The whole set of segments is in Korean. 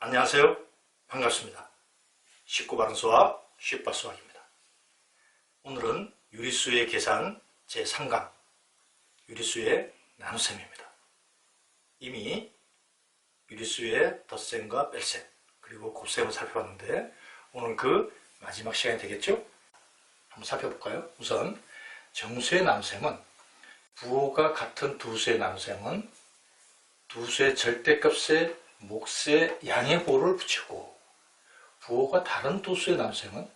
안녕하세요. 반갑습니다. 쉽고 바른 수학, 쉽바 수학입니다. 오늘은 유리수의 계산 제3강 유리수의 나눗셈입니다. 이미 유리수의 덧셈과 뺄셈 그리고 곱셈을 살펴봤는데 오늘 그 마지막 시간이 되겠죠? 한번 살펴볼까요? 우선 정수의 나눗셈은 부호가 같은 두 수의 나눗셈은 두 수의 절대값의 몫에 양의 보호를 붙이고 부호가 다른 두 수의 나눗셈은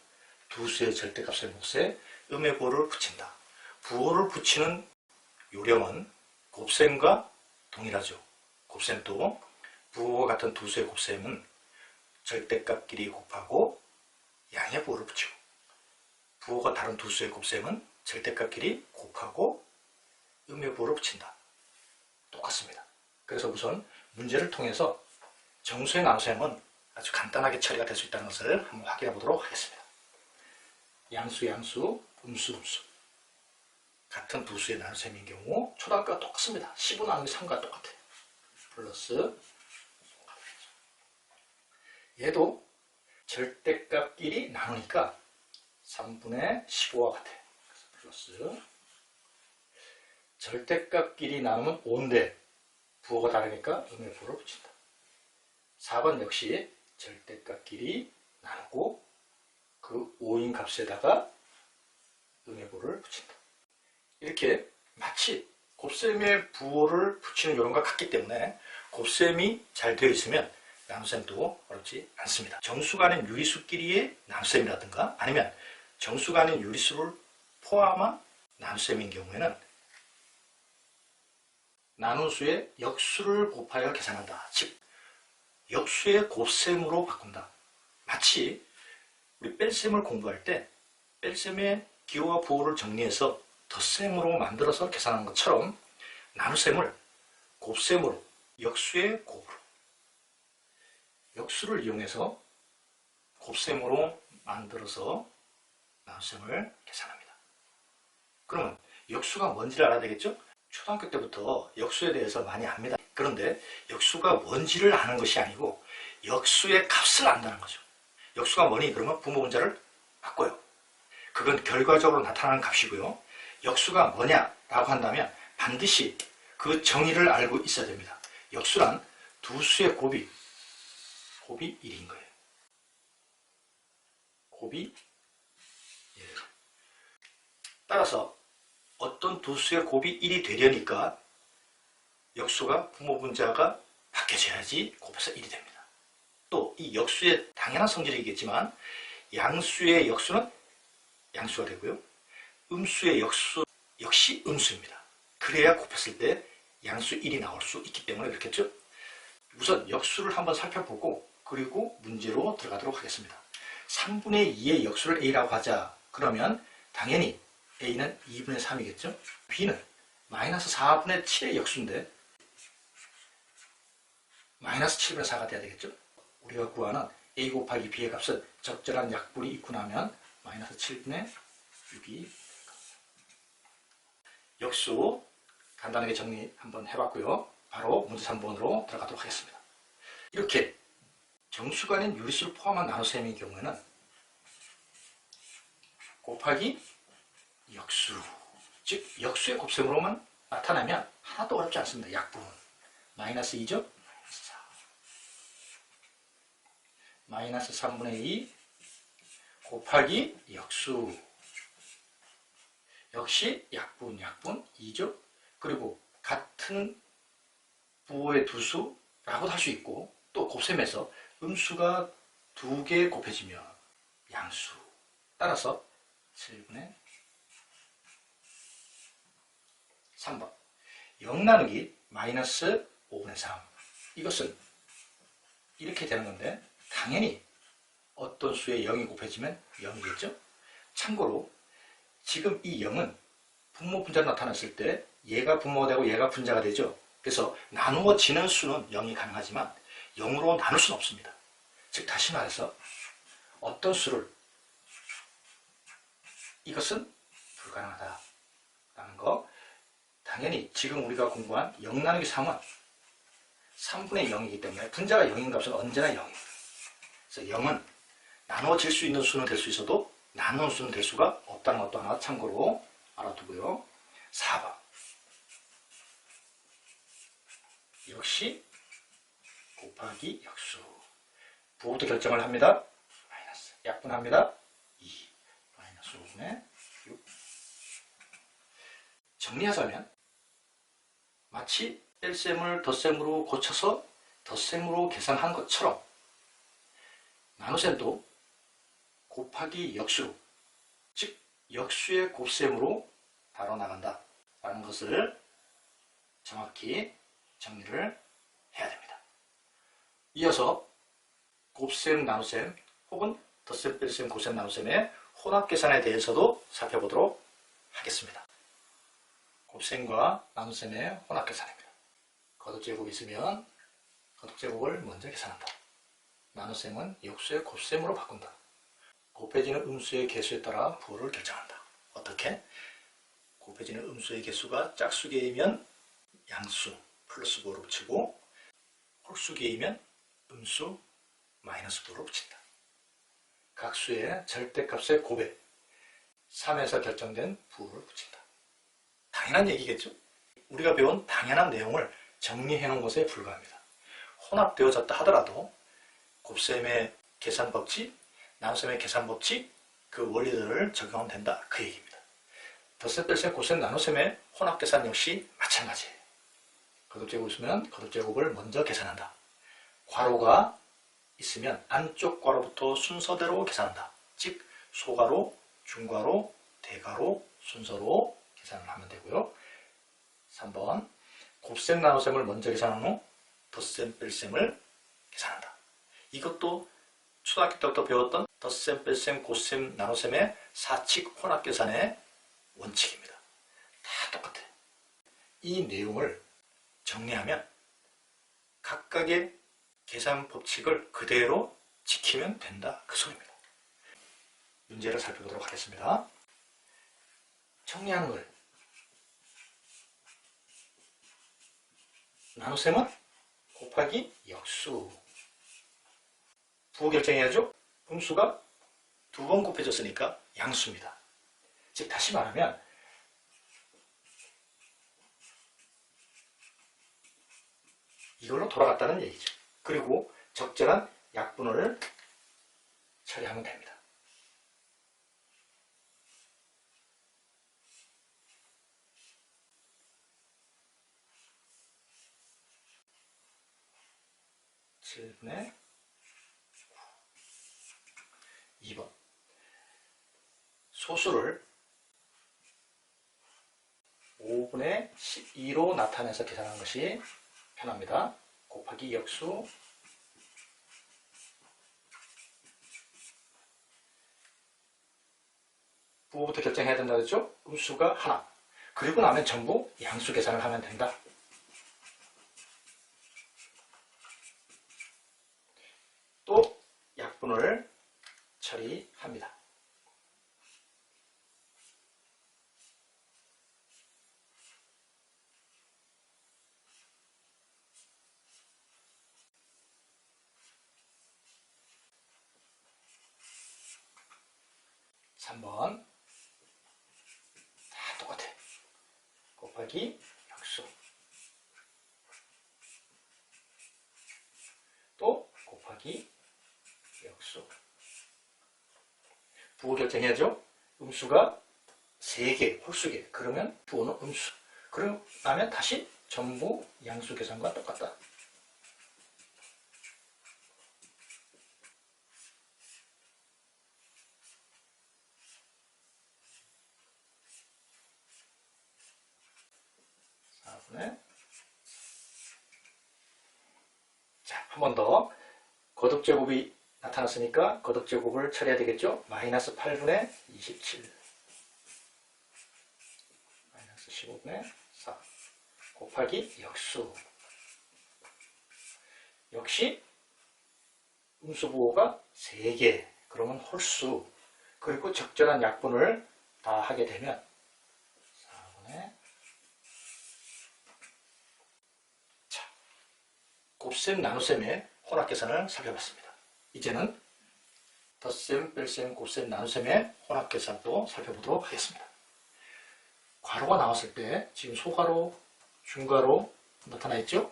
두 수의 절대값의 몫에 음의 보호를 붙인다. 부호를 붙이는 요령은 곱셈과 동일하죠. 곱셈도 부호가 같은 두 수의 곱셈은 절대값끼리 곱하고 양의 보호를 붙이고 부호가 다른 두 수의 곱셈은 절대값끼리 곱하고 음의 보호를 붙인다. 똑같습니다. 그래서 우선 문제를 통해서 정수의 나눗셈은 아주 간단하게 처리가 될 수 있다는 것을 한번 확인해 보도록 하겠습니다. 양수, 양수, 음수, 음수 같은 두 수의 나눗셈인 경우 초단가가 똑같습니다. 15 나누기 3과 똑같아요. 플러스 얘도 절대값끼리 나누니까 3분의 15와 같아요. 플러스 절대값끼리 나누면 5인데 부호가 다르니까 음의 보호를 붙인다. 4번 역시 절대값끼리 나누고 그 5인 값에다가 음의 보호를 붙인다. 이렇게 마치 곱셈의 부호를 붙이는 요령과 같기 때문에 곱셈이 잘 되어 있으면 나눗셈도 어렵지 않습니다. 정수가 아닌 유리수끼리의 나눗셈이라든가 아니면 정수가 아닌 유리수를 포함한 나눗셈인 경우에는 나눈 수의 역수를 곱하여 계산한다. 즉 역수의 곱셈으로 바꾼다. 마치 우리 뺄셈을 공부할 때 뺄셈의 기호와 부호를 정리해서 덧셈으로 만들어서 계산하는 것처럼 나눗셈을 곱셈으로 역수의 곱으로 역수를 이용해서 곱셈으로 만들어서 나눗셈을 계산합니다. 그러면 역수가 뭔지를 알아야 되겠죠? 초등학교 때부터 역수에 대해서 많이 압니다. 그런데 역수가 뭔지를 아는 것이 아니고 역수의 값을 안다는 거죠. 역수가 뭐니? 그러면 부모분자를 바꿔요. 그건 결과적으로 나타나는 값이고요. 역수가 뭐냐라고 한다면 반드시 그 정의를 알고 있어야 됩니다. 역수란 두 수의 곱이 1인 거예요. 곱이 1. 따라서 어떤 두 수의 곱이 1이 되려니까 역수가 부모분자가 바뀌어져야지 곱해서 1이 됩니다. 또 이 역수의 당연한 성질이겠지만 양수의 역수는 양수가 되고요. 음수의 역수 역시 음수입니다. 그래야 곱했을 때 양수 1이 나올 수 있기 때문에 그렇겠죠? 우선 역수를 한번 살펴보고 그리고 문제로 들어가도록 하겠습니다. 3분의 2의 역수를 A라고 하자. 그러면 당연히 A는 2분의 3이겠죠? B는 마이너스 4분의 7의 역수인데 마이너스 7분의 4가 돼야 되겠죠? 우리가 구하는 A 곱하기 B의 값은 적절한 약분이 있고 나면 마이너스 7분의 6이 역수 간단하게 정리 한번 해봤고요. 바로 문제 3번으로 들어가도록 하겠습니다. 이렇게 정수가 아닌 유리수를 포함한 나눗셈인 경우에는 곱하기 역수, 즉 역수의 곱셈으로만 나타나면 하나도 어렵지 않습니다. 약분 마이너스 2죠? 마이너스 3분의 2 곱하기 역수 역시 약분 2죠? 그리고 같은 부호의 두 수라고도 할 수 있고 또 곱셈에서 음수가 2개 곱해지면 양수 따라서 7분의 3번 0 나누기 마이너스 5분의 3 이것은 이렇게 되는 건데 당연히 어떤 수에 0이 곱해지면 0이겠죠? 참고로 지금 이 0은 분모 분자로 나타났을 때 얘가 분모가 되고 얘가 분자가 되죠. 그래서 나누어지는 수는 0이 가능하지만 0으로 나눌 수는 없습니다. 즉 다시 말해서 어떤 수를 이것은 불가능하다라는 거 당연히 지금 우리가 공부한 0 나누기 3은 3분의 0이기 때문에 분자가 0인 값은 언제나 0입니다. 그래서 0은 나누어질 수 있는 수는 될 수 있어도 나누는 수는 될 수가 없다는 것도 하나 참고로 알아두고요. 4번 역시 곱하기 역수. 부호부터 결정을 합니다. 마이너스 약분합니다. 2 마이너스 5분의 6. 정리하자면 마치 뺄셈을 덧셈으로 고쳐서 덧셈으로 계산한 것처럼 나눗셈도 곱하기 역수로, 즉 역수의 곱셈으로 다뤄나간다 라는 것을 정확히 정리를 해야 됩니다. 이어서 곱셈, 나눗셈 혹은 덧셈, 뺄셈, 곱셈, 나눗셈의 혼합계산에 대해서도 살펴보도록 하겠습니다. 곱셈과 나눗셈의 혼합계산입니다. 거듭제곱이 있으면 거듭제곱을 먼저 계산한다. 나눗셈은 역수의 곱셈으로 바꾼다. 곱해지는 음수의 개수에 따라 부호를 결정한다. 어떻게? 곱해지는 음수의 개수가 짝수계이면 양수 플러스 부호로 붙이고 홀수계이면 음수 마이너스 부호로 붙인다. 각수의 절대값의 곱에 3에서 결정된 부호를 붙인다. 당연한 얘기겠죠? 우리가 배운 당연한 내용을 정리해 놓은 것에 불과합니다. 혼합되어졌다 하더라도 곱셈의 계산 법칙, 나눗셈의 계산 법칙, 그 원리들을 적용하면 된다. 그 얘기입니다. 덧셈, 뺄셈, 곱셈, 나눗셈의 혼합계산 역시 마찬가지예요. 거듭제곱 있으면 거듭제곱을 먼저 계산한다. 괄호가 있으면 안쪽 괄호부터 순서대로 계산한다. 즉 소괄호, 중괄호, 대괄호 순서로 계산을 하면 되고요. 3번 곱셈, 나눗셈을 먼저 계산한 후 덧셈, 뺄셈을 계산한다. 이것도 초등학교 때부터 배웠던 덧셈, 뺄셈, 곱셈, 나눗셈의 사칙 혼합계산의 원칙입니다. 다 똑같아요. 이 내용을 정리하면 각각의 계산 법칙을 그대로 지키면 된다. 그 소리입니다. 문제를 살펴보도록 하겠습니다. 정리하는 걸 나눗셈은 곱하기 역수. 부호 결정해야죠. 음수가 2번 곱해졌으니까 양수입니다. 즉 다시 말하면 이걸로 돌아갔다는 얘기죠. 그리고 적절한 약분을 처리하면 됩니다. (7분의 2번) 소수를 5분의 12로 나타내서 계산하는 것이 편합니다. 곱하기 역수 부호부터 결정해야 된다 그랬죠? 음수가 하나. 그리고 나면 전부 양수 계산을 하면 된다. 또 약분을 처리합니다. (3번) 다 똑같아. 곱하기 역수 또 곱하기 역수. 부호 결정해야죠. 음수가 3개, 홀수개. 그러면 부호는 음수. 그러고 나면 다시 전부 양수 계산과 똑같다. 자, 한 번 더. 거듭제곱이 나타났으니까 거듭제곱을 처리해야 되겠죠? 마이너스 8분의 27 마이너스 15분의 4 곱하기 역수. 역시 음수부호가 3개. 그러면 홀수. 그리고 적절한 약분을 다 하게 되면 4분의 곱셈 나눗셈의 혼합 계산을 살펴봤습니다. 이제는 덧셈, 뺄셈, 곱셈, 나눗셈의 혼합 계산도 살펴보도록 하겠습니다. 괄호가 나왔을 때 지금 소괄호, 중괄호 나타나 있죠?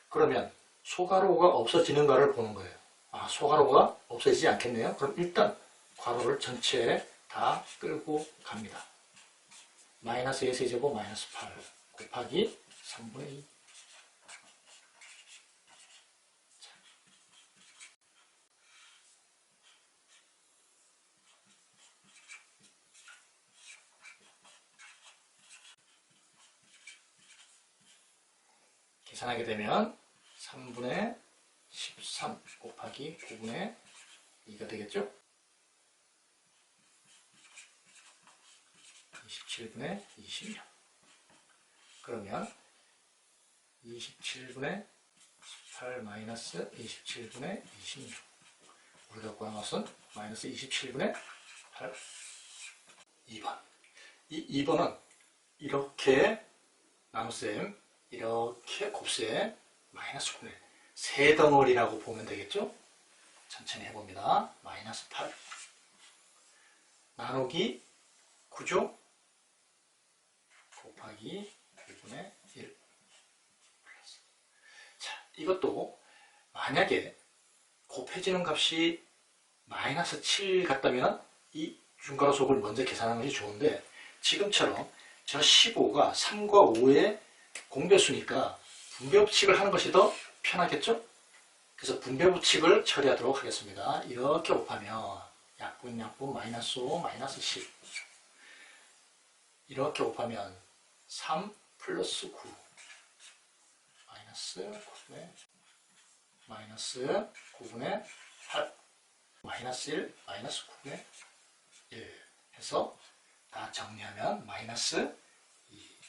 그러면 소괄호가 없어지는가를 보는 거예요. 아, 소괄호가 없어지지 않겠네요. 그럼 일단 괄호를 전체에 다 끌고 갑니다. 마이너스 2 세제곱 마이너스 8 곱하기 3분의 2. 계산하게 되면 3분의 13 곱하기 9분의 2가 되겠죠? 27분의 26. 그러면 27분의 18 마이너스 27분의 26. 우리가 구한 것은 마이너스 27분의 8. 2번. 이 2번은 이렇게 나눗셈, 이렇게 곱셈, 마이너스 9의 세 덩어리라고 보면 되겠죠? 천천히 해봅니다. 마이너스 8 나누기 9죠? 곱하기 1분의 1 플러스. 자, 이것도 만약에 곱해지는 값이 마이너스 7 같다면 이 중괄호 속을 먼저 계산하는 것이 좋은데, 지금처럼 저 15가 3과 5의 공배수니까 분배법칙을 하는 것이 더 편하겠죠? 그래서 분배법칙을 처리하도록 하겠습니다. 이렇게 곱하면 약분 마이너스 5 마이너스 10. 이렇게 곱하면 3 플러스 9 마이너스 9분의 8 마이너스 1 마이너스 9분의 1 해서 다 정리하면 마이너스 2.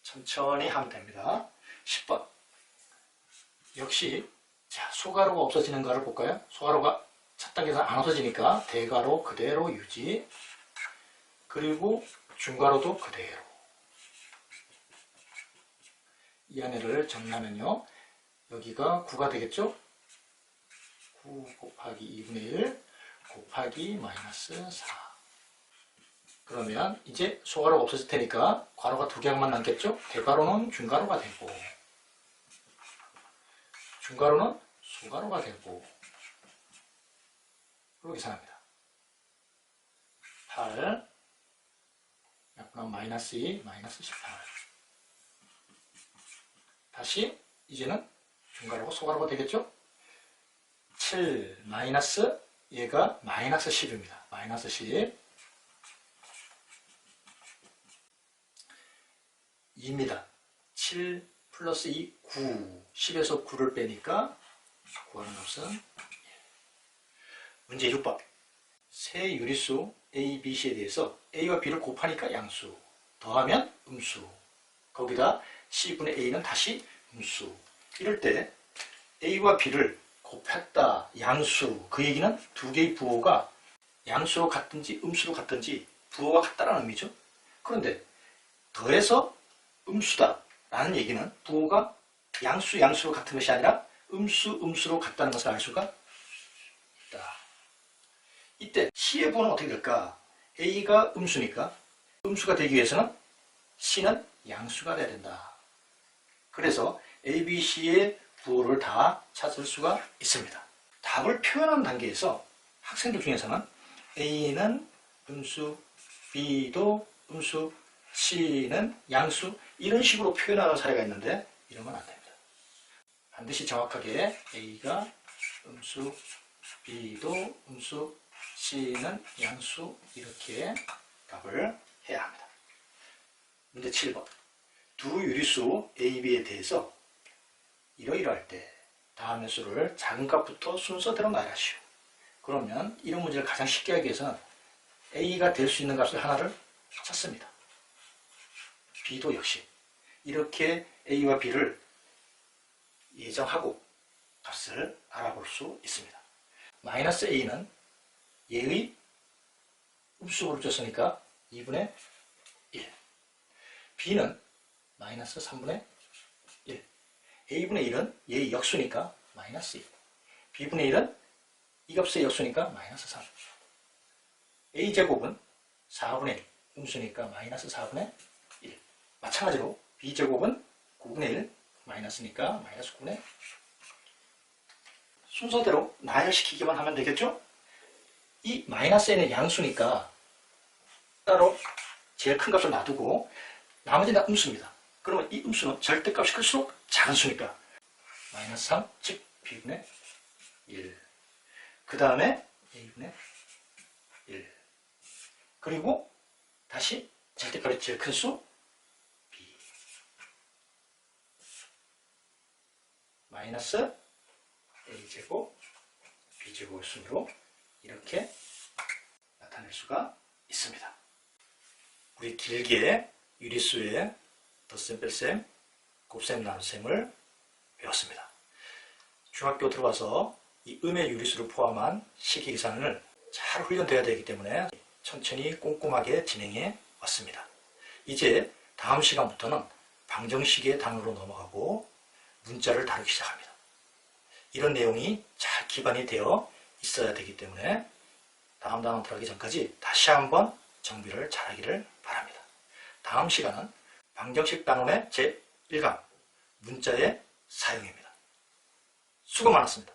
천천히 하면 됩니다. 10번. 역시 자, 소괄호가 없어지는가를 볼까요? 소괄호가 첫 단계에서 안 없어지니까 대괄호 그대로 유지, 그리고 중괄호도 그대로. 이 안에를 정리하면요, 여기가 9가 되겠죠? 9 곱하기 2분의 1 곱하기 마이너스 4. 그러면 이제 소괄호가 없어질 테니까 괄호가 두 개만 남겠죠? 대괄호는 중괄호가 되고, 중괄호는 소괄호가 되고, 그리고 계산합니다. 8 약분 마이너스 2 마이너스 18. 다시 이제는 중괄호가 소괄호가 되겠죠? 7 마이너스 얘가 마이너스 10입니다. 마이너스 10 2입니다. 7 플러스 2 9. 10에서 9를 빼니까 구하는 값은 1. 문제 6번. 세 유리수 A, B, C에 대해서 A와 B를 곱하니까 양수, 더하면 음수, 거기다 C분의 A는 다시 음수. 이럴 때 A와 B를 곱했다, 양수, 그 얘기는 두 개의 부호가 양수로 같든지 음수로 같든지 부호가 같다는 의미죠. 그런데 더해서 음수다 라는 얘기는 부호가 양수로 같은 것이 아니라 음수로 같다는 것을 알 수가 있다. 이때 C의 부호는 어떻게 될까? A가 음수니까 음수가 되기 위해서는 C는 양수가 돼야 된다. 그래서 A, B, C의 부호를 다 찾을 수가 있습니다. 답을 표현하는 단계에서 학생들 중에서는 A는 음수, B도 음수, C는 양수, 이런 식으로 표현하는 사례가 있는데 이러면 안 됩니다. 반드시 정확하게 A가 음수, B도 음수, C는 양수, 이렇게 답을 해야 합니다. 문제 7번. 두 유리수 A, B에 대해서 이러이러할 때 다음의 수를 작은 값부터 순서대로 나열하시오. 그러면 이런 문제를 가장 쉽게 하기 위해서는 A가 될 수 있는 값을 하나를 찾습니다. B도 역시 이렇게 A와 B를 예정하고 값을 알아볼 수 있습니다. 마이너스 A는 얘의 음수를 줬으니까 2분의 1. B는 마이너스 3분의 1. a분의 1은 얘의 역수니까 마이너스 1. b분의 1은 이 값의 역수니까 마이너스 3. a제곱은 4분의 1. 음수니까 마이너스 4분의 1. 마찬가지로 b제곱은 9분의 1. 마이너스니까 마이너스 9분의 1. 순서대로 나열시키기만 하면 되겠죠? 이 마이너스 n의 양수니까 따로 제일 큰 값을 놔두고 나머지는 다 음수입니다. 그러면 이 음수는 절대값이 클수록 작은 수니까 마이너스 3, 즉 b분의 1. 그 다음에 a분의 1. 그리고 다시 절대값이 제일 큰 수 b. 마이너스 a제곱 b제곱 순으로 이렇게 나타낼 수가 있습니다. 우리 길게 유리수의 덧셈, 뺄셈, 곱셈, 나눗셈을 배웠습니다. 중학교 들어와서 이 음의 유리수를 포함한 식기 계산을 잘 훈련되어야 되기 때문에 천천히 꼼꼼하게 진행해 왔습니다. 이제 다음 시간부터는 방정식의 단어로 넘어가고 문자를 다루기 시작합니다. 이런 내용이 잘 기반이 되어 있어야 되기 때문에 다음 단어 들어가기 전까지 다시 한번 정비를 잘하기를 바랍니다. 다음 시간은 방정식 단원의 제1강 문자의 사용입니다. 수고 많았습니다.